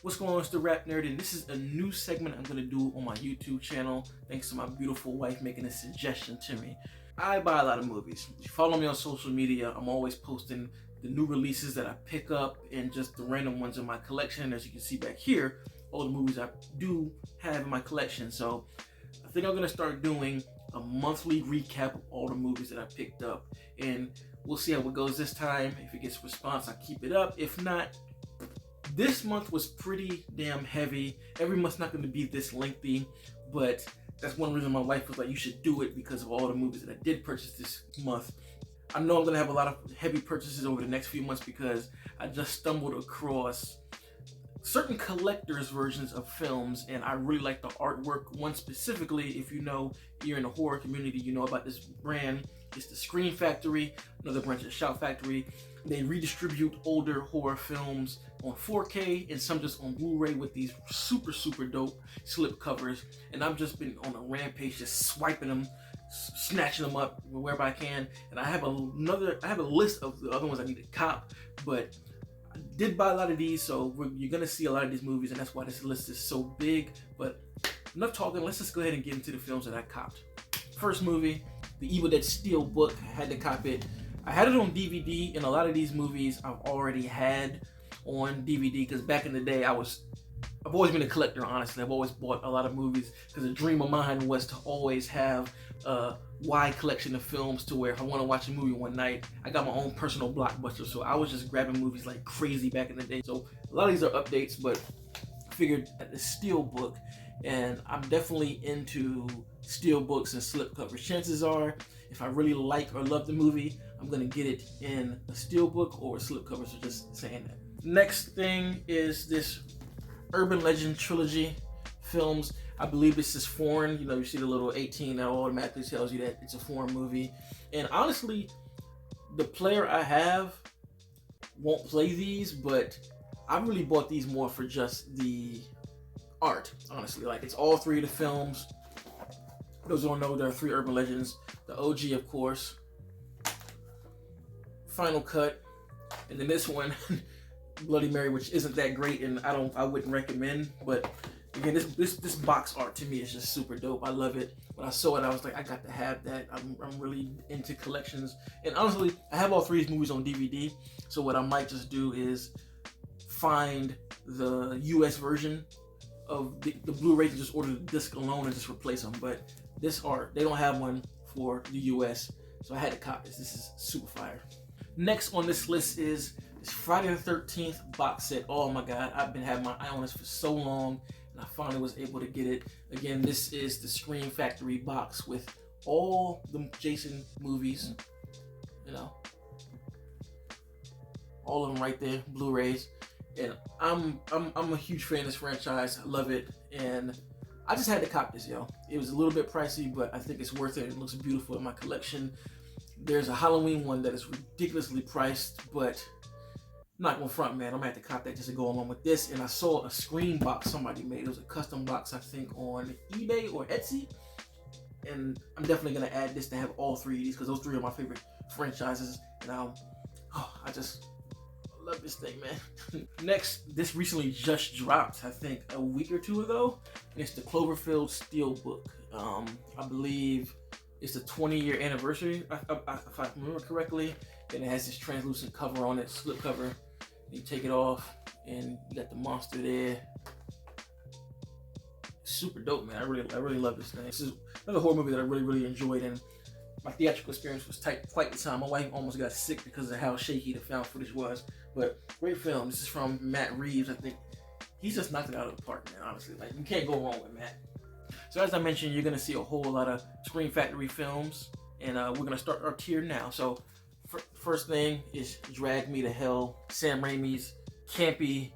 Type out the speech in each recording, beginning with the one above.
What's going on? It's the RapNerd, and this is a new segment I'm going to do on my YouTube channel thanks to my beautiful wife making a suggestion to me. I buy a lot of movies. If you follow me on social media, I'm always posting the new releases that I pick up and just the random ones in my collection. As you can see back here, all the movies I do have in my collection. So I think I'm going to start doing a monthly recap of all the movies that I picked up, and we'll see how it goes this time. If it gets a response, I keep it up. If not, this month was pretty damn heavy. Every month's not going to be this lengthy, but that's one reason my wife was like, you should do it, because of all the movies that I did purchase this month. I know I'm going to have a lot of heavy purchases over the next few months because I just stumbled across certain collector's versions of films, and I really like the artwork. One specifically, if you know, you're in the horror community, you know about this brand. It's the Scream Factory, another branch of Shout Factory. They redistribute older horror films on 4K and some just on Blu-ray with these super dope slip covers. And I've just been on a rampage, just swiping them, snatching them up wherever I can. And I have a list of the other ones I need to cop, but I did buy a lot of these, so you're gonna see a lot of these movies, and that's why this list is so big. But enough talking, let's just go ahead and get into the films that I copped. First movie, The Evil Dead Steelbook. I had to cop it. I had it on DVD, and a lot of these movies I've already had on DVD, because back in the day I've always been a collector, honestly. I've always bought a lot of movies because a dream of mine was to always have a wide collection of films to where if I want to watch a movie one night, I got my own personal blockbuster. So I was just grabbing movies like crazy back in the day. So a lot of these are updates, but I figured at the Steelbook, and I'm definitely into steelbooks and slipcovers. Chances are, if I really like or love the movie, I'm gonna get it in a steelbook or a slipcover, so just saying that. Next thing is this Urban Legend trilogy films. I believe this is foreign. You know, you see the little 18 that automatically tells you that it's a foreign movie. And honestly, the player I have won't play these, but I really bought these more for just the art, honestly. Like, it's all three of the films. Those who don't know, there are three Urban Legends. The OG, of course, Final Cut, and then this one, Bloody Mary, which isn't that great, and I wouldn't recommend. But again, this box art to me is just super dope. I love it. When I saw it, I was like, I got to have that. I'm really into collections, and honestly, I have all three of these movies on DVD. So what I might just do is find the US version of the Blu-ray and just order the disc alone and just replace them. But this art, they don't have one for the US, so I had to cop this. This is super fire. Next on this list is this Friday the 13th box set. Oh my God, I've been having my eye on this for so long, and I finally was able to get it. Again, this is the Scream Factory box with all the Jason movies, you know, all of them right there, Blu-rays. And I'm a huge fan of this franchise. I love it, and I just had to cop this, yo. It was a little bit pricey, but I think it's worth it. It looks beautiful in my collection. There's a Halloween one that is ridiculously priced, but I'm not gonna front, man. I'm gonna have to cop that just to go along with this. And I saw a Scream box somebody made. It was a custom box, I think, on eBay or Etsy. And I'm definitely gonna add this to have all three of these, because those three are my favorite franchises. And I just love this thing, man. Next, this recently just dropped, I think a week or two ago. And it's the Cloverfield Steelbook. I believe it's the 20-year anniversary, if I remember correctly. And it has this translucent cover on it, slip cover. You take it off, and you got the monster there. Super dope, man. I really love this thing. This is another horror movie that I really enjoyed, and my theatrical experience was tight quite the time. My wife almost got sick because of how shaky the found footage was. But great film. This is from Matt Reeves. I think he's just knocked it out of the park, man. Honestly, like, you can't go wrong with Matt. So as I mentioned, you're gonna see a whole lot of Scream Factory films, and we're gonna start our tier now. So first thing is Drag Me to Hell, Sam Raimi's campy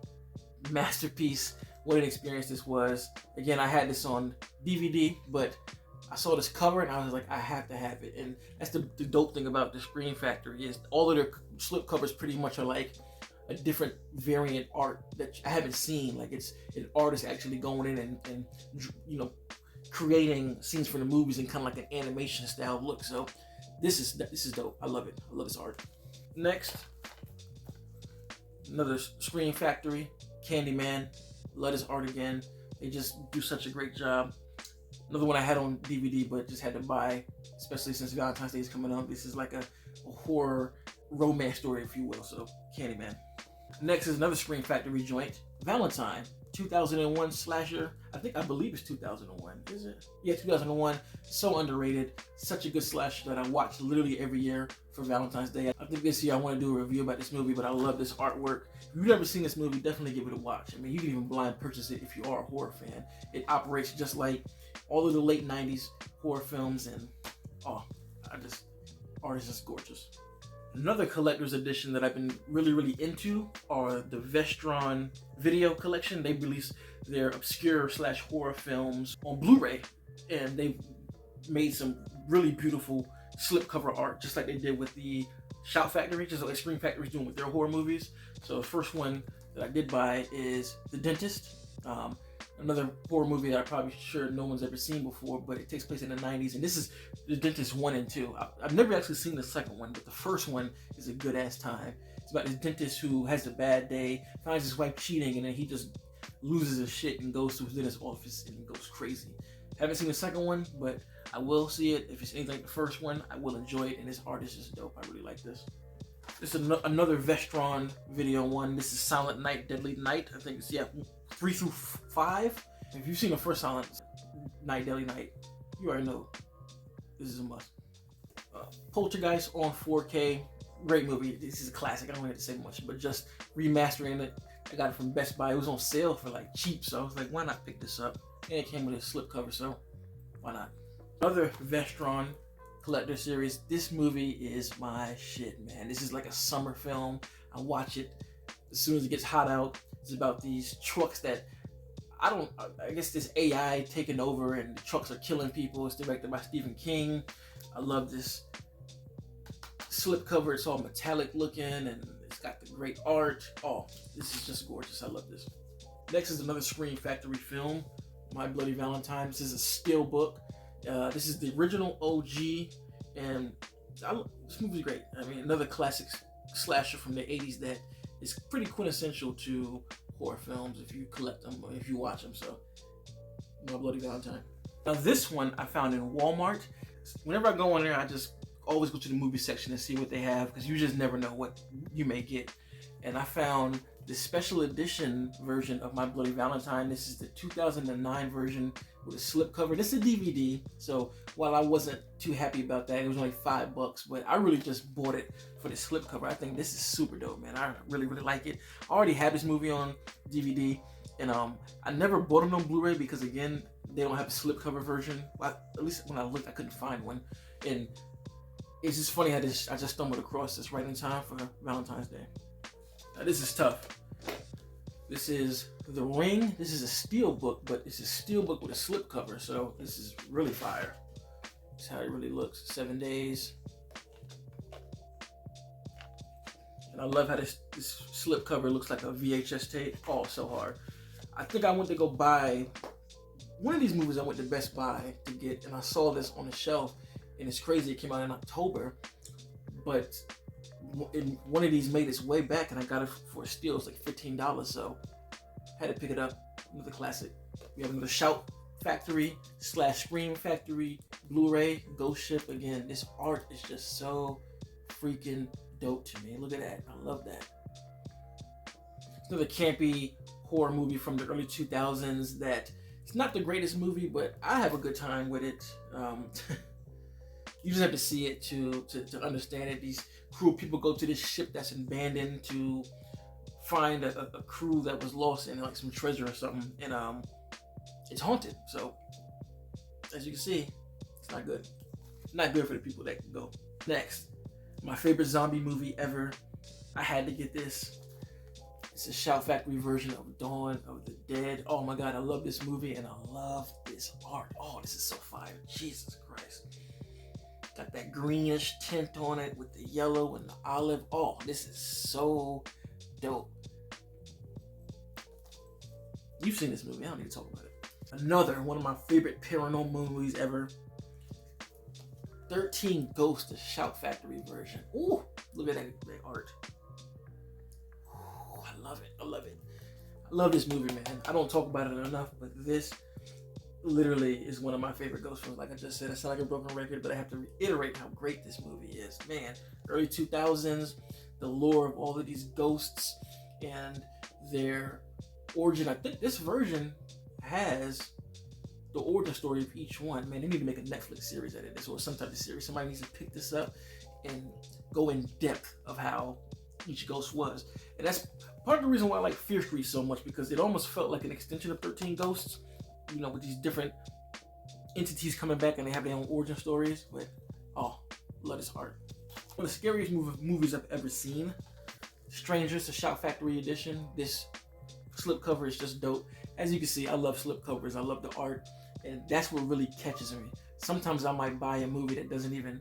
masterpiece. What an experience this was. Again, I had this on DVD, but I saw this cover and I was like, I have to have it. And that's the dope thing about the Scream Factory, is all of their slip covers pretty much are like a different variant art that I haven't seen. Like, it's an artist actually going in and you know, creating scenes for the movies in kind of like an animation style look. So this is dope. I love it. I love this art. Next, another Scream Factory, Candyman. Love this art again. They just do such a great job. Another one I had on DVD, but just had to buy, especially since Valentine's Day is coming up. This is like a horror romance story, if you will. So, Candyman. Next is another Scream Factory joint, Valentine. 2001 slasher. I believe it's 2001. Is it? Yeah, 2001. So underrated. Such a good slasher that I watch literally every year for Valentine's Day. I think this year I want to do a review about this movie, but I love this artwork. If you've never seen this movie, definitely give it a watch. I mean, you can even blind purchase it if you are a horror fan. It operates just like all of the late 90s horror films, and art is just gorgeous. Another collector's edition that I've been really into are the Vestron video collection. They released their obscure / horror films on Blu-ray, and they've made some really beautiful slipcover art, just like they did with the Shout Factory, just like Scream Factory's doing with their horror movies. So the first one that I did buy is The Dentist. Another horror movie that I'm probably sure no one's ever seen before, but it takes place in the 90s, and this is The Dentist 1 and 2. I've never actually seen the second one, but the first one is a good ass time. It's about this dentist who has a bad day, finds his wife cheating, and then he just loses his shit and goes to his dentist's office and goes crazy. Haven't seen the second one, but I will see it. If it's anything like the first one, I will enjoy it, and this art is just dope. I really like this. This is another Vestron video one. This is Silent Night, Deadly Night. I think it's, 3 through 5. If you've seen the first Silent Night, Deadly Night, you already know this is a must. Poltergeist on 4K, great movie. This is a classic. I don't have to say much, but just remastering it. I got it from Best Buy. It was on sale for like cheap, so I was like, why not pick this up? And it came with a slipcover, so why not? Other Vestron collector series. This movie is my shit, man. This is like a summer film. I watch it as soon as it gets hot out. It's about these trucks that I guess this AI taking over and the trucks are killing people. It's directed by Stephen King. I love this slipcover. It's all metallic looking and it's got the great art. Oh, this is just gorgeous. I love this. Next is another Scream Factory film, My Bloody Valentine. This is a steel book. This is the original OG, and this movie's great. I mean, another classic slasher from the 80s that is pretty quintessential to horror films if you collect them or if you watch them. So, My Bloody Valentine. Now this one I found in Walmart. Whenever I go in there, I just always go to the movie section and see what they have, because you just never know what you may get. And I found the special edition version of My Bloody Valentine. This is the 2009 version with a slipcover. This is a DVD, so while I wasn't too happy about that, it was only $5, but I really just bought it for the slipcover. I think this is super dope, man. I really like it. I already have this movie on DVD, and I never bought it on Blu-ray because, again, they don't have a slipcover version. Well, at least when I looked, I couldn't find one. And it's just funny how I just stumbled across this right in time for Valentine's Day. Now, this is tough. This is The Ring. This is a steel book, but it's a steel book with a slipcover, so this is really fire. This is how it really looks. 7 days. And I love how this slipcover looks like a VHS tape. Oh, so hard. I think I went to go buy one of these movies. I went to Best Buy to get, and I saw this on the shelf, and it's crazy. It came out in October, but one of these made its way back, and I got it for a steal. It's like $15, so had to pick it up. Another classic. We have another Shout Factory / Scream Factory Blu-ray Ghost Ship. Again, this art is just so freaking dope to me. Look at that. I love that. It's another campy horror movie from the early 2000s that it's not the greatest movie, but I have a good time with it. You just have to see it to understand it. These crew of people go to this ship that's abandoned to find a crew that was lost in like some treasure or something, and it's haunted. So as you can see, it's not good. Not good for the people that can go. Next, my favorite zombie movie ever. I had to get this. It's a Shout Factory version of Dawn of the Dead. Oh my God, I love this movie and I love this art. Oh, this is so fire. Jesus Christ. Got that greenish tint on it with the yellow and the olive. Oh, this is so dope. You've seen this movie. I don't need to talk about it. Another one of my favorite paranormal movies ever. 13 Ghosts, the Shout Factory version. Ooh, look at that art. Ooh, I love it. I love it. I love this movie, man. I don't talk about it enough, but this literally is one of my favorite ghost films. Like I just said, I sound like a broken record, but I have to reiterate how great this movie is. Man, early 2000s, the lore of all of these ghosts and their origin. I think this version has the origin story of each one. Man, they need to make a Netflix series out of this, or some type of series. Somebody needs to pick this up and go in depth of how each ghost was. And that's part of the reason why I like Fear Street so much, because it almost felt like an extension of 13 Ghosts, you know, with these different entities coming back and they have their own origin stories. But oh, love this art. One of the scariest movies I've ever seen. Strangers, the Shout Factory edition. This slipcover is just dope. As you can see, I love slipcovers. I love the art, and that's what really catches me. Sometimes I might buy a movie that doesn't even,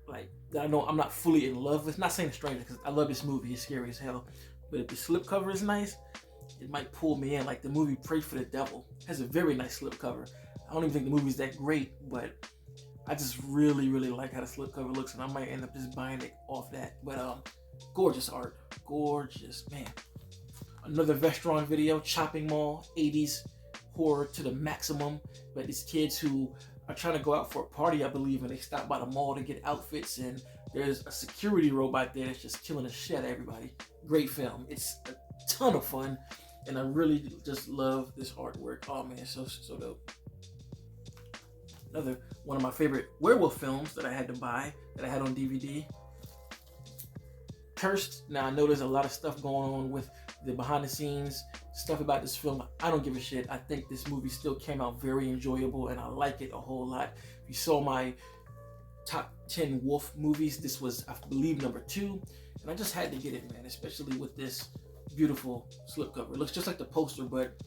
like, that I know I'm not fully in love with. Not saying Stranger, because I love this movie. It's scary as hell. But if the slipcover is nice, it might pull me in. Like the movie Pray for the Devil has a very nice slipcover. I don't even think the movie's that great, but I just really, really like how the slipcover looks, and I might end up just buying it off that. But gorgeous art, gorgeous, man. Another Vestron video, Chopping Mall, 80s horror to the maximum. But these kids who are trying to go out for a party, I believe, and they stop by the mall to get outfits, and there's a security robot there that's just killing the shit out of everybody. Great film. It's a ton of fun, and I really just love this artwork. Oh man, so dope. Another one of my favorite werewolf films that I had to buy, that I had on DVD. Cursed. Now I know there's a lot of stuff going on with the behind the scenes stuff about this film. I don't give a shit. I think this movie still came out very enjoyable, and I like it a whole lot. If you saw my top 10 wolf movies, this was, I believe, number 2, and I just had to get it, man, especially with this beautiful slipcover. It looks just like the poster, but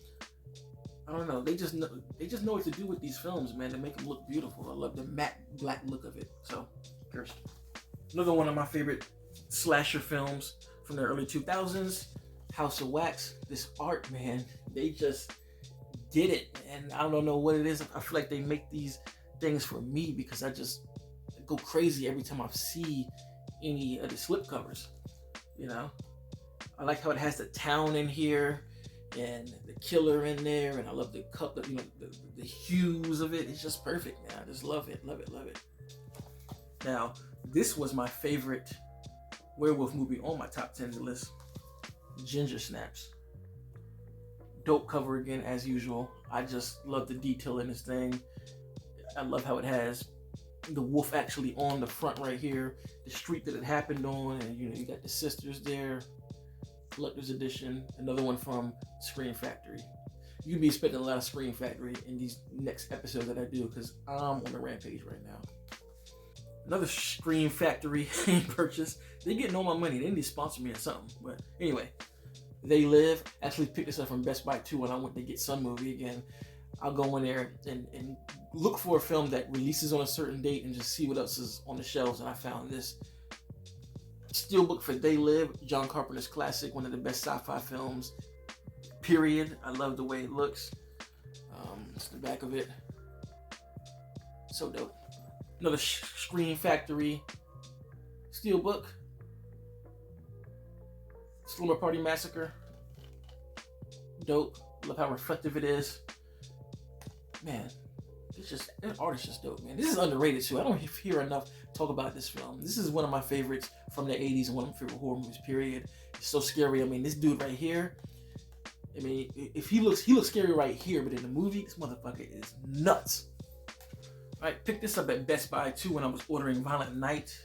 I don't know. They just know what to do with these films, man, to make them look beautiful. I love the matte black look of it. So, Cursed. Another one of my favorite slasher films from the early 2000s, House of Wax. This art, man, they just did it, and I don't know what it is. I feel like they make these things for me because I just go crazy every time I see any of the slipcovers. You know, I like how it has the town in here and the killer in there, and I love the cup, you know, the hues of it. It's just perfect, man. I just love it, love it, love it. Now, this was my favorite werewolf movie on my top 10 list, Ginger Snaps. Dope cover again, as usual. I just love the detail in this thing. I love how it has the wolf actually on the front right here, the street that it happened on, and you know, you got the sisters there. Collector's edition, another one from Scream Factory. You'd be expecting a lot of Scream Factory in these next episodes that I do, because I'm on a rampage right now. Another Scream Factory purchase. They're getting all my money. They need to sponsor me or something. But anyway, They Live. Actually picked this up from Best Buy too when I went to get some movie again. I'll go in there and look for a film that releases on a certain date and just see what else is on the shelves. And I found this steelbook for They Live, John Carpenter's classic, one of the best sci-fi films, period. I love the way it looks. It's the back of it. So dope. Another Scream Factory steelbook. Slumber Party Massacre. Dope. Love how reflective it is. Man, that art is just dope, man. This is underrated too. I don't hear enough talk about this film. This is one of my favorites from the 80s and one of my favorite horror movies, period. It's so scary. I mean, this dude right here, I mean, if he looks scary right here, but in the movie, this motherfucker is nuts. All right, picked this up at Best Buy too when I was ordering Violent Night.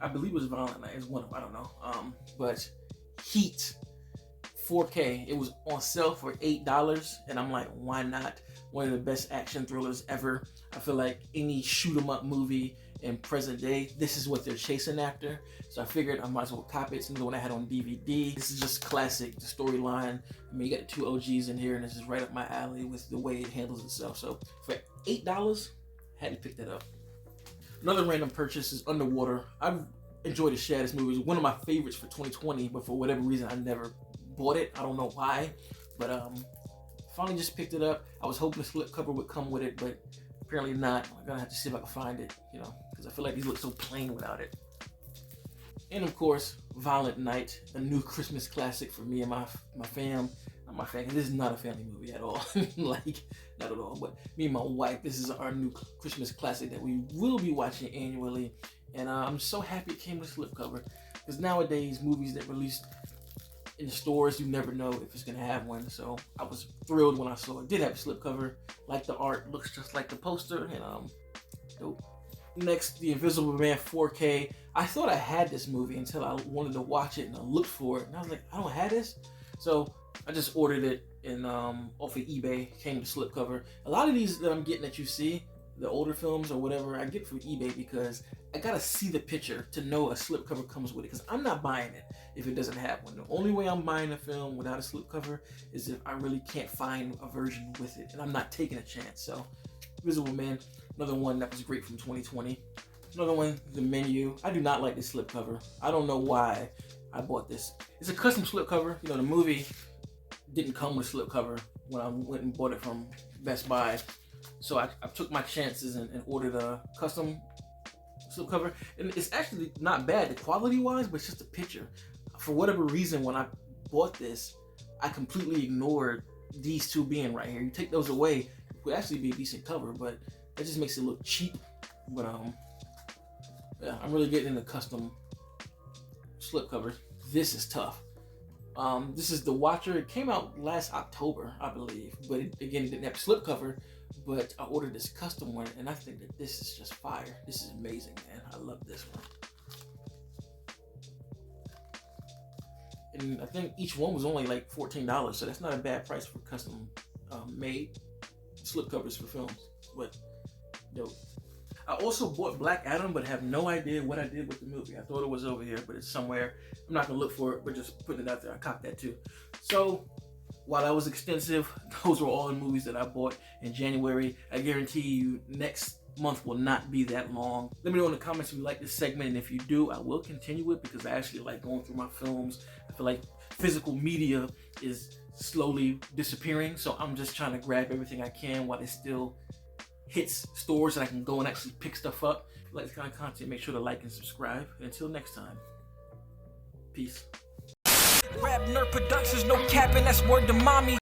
I believe it was Violent Night. It's one of, I don't know. But Heat 4K. It was on sale for $8, and I'm like, why not? One of the best action thrillers ever. I feel like any shoot 'em up movie in present day, this is what they're chasing after. So I figured I might as well copy it. It's another one I had on DVD. This is just classic. The storyline. I mean, you got the 2 OGs in here, and this is right up my alley with the way it handles itself. So for $8, had to pick that up. Another random purchase is Underwater. I've enjoyed the shit out of this movie. It's one of my favorites for 2020, but for whatever reason, I never bought it. I don't know why, but finally just picked it up. I was hoping the slipcover would come with it, but apparently not. I'm gonna have to see if I can find it, you know, because I feel like these look so plain without it. And of course, Violent Night, a new Christmas classic for me and my fam. not my family. This is not a family movie at all. Like, not at all. But me and my wife, this is our new Christmas classic that we will be watching annually. And I'm so happy it came with a slipcover. Because nowadays, movies that released in the stores, you never know if it's gonna have one. So I was thrilled when I saw it. Did have a slipcover. Like the art, looks just like the poster, and dope. Next, The Invisible Man 4K. I thought I had this movie until I wanted to watch it, and I looked for it, and I was like, I don't have this. So I just ordered it and off of eBay. Came with a slipcover. A lot of these that I'm getting that you see, the older films or whatever, I get from eBay because I gotta see the picture to know a slipcover comes with it, because I'm not buying it if it doesn't have one. The only way I'm buying a film without a slipcover is if I really can't find a version with it, and I'm not taking a chance. So Invisible Man, another one that was great from 2020. Another one, The Menu. I do not like this slipcover. I don't know why I bought this. It's a custom slipcover. You know, the movie didn't come with slipcover when I went and bought it from Best Buy. So I took my chances and ordered a custom slipcover. And it's actually not bad, the quality-wise, but it's just a picture. For whatever reason, when I bought this, I completely ignored these two being right here. You take those away, it would actually be a decent cover, but that just makes it look cheap. But yeah, I'm really getting into custom slipcovers. This is tough. This is The Watcher. It came out last October, I believe, but again, it didn't have a slipcover. But I ordered this custom one, and I think that this is just fire. This is amazing, man. I love this one. And I think each one was only like $14, so that's not a bad price for custom made slipcovers for films. But dope. I also bought Black Adam, but have no idea what I did with the movie. I thought it was over here, but it's somewhere. I'm not gonna look for it, but just putting it out there. I copped that too. So while that was extensive, those were all the movies that I bought in January. I guarantee you next month will not be that long. Let me know in the comments if you like this segment, and if you do, I will continue it because I actually like going through my films. I feel like physical media is slowly disappearing, so I'm just trying to grab everything I can while it still hits stores and I can go and actually pick stuff up. If you like this kind of content, make sure to like and subscribe. And until next time, peace. RapNerd Productions, no capping, that's word to mommy.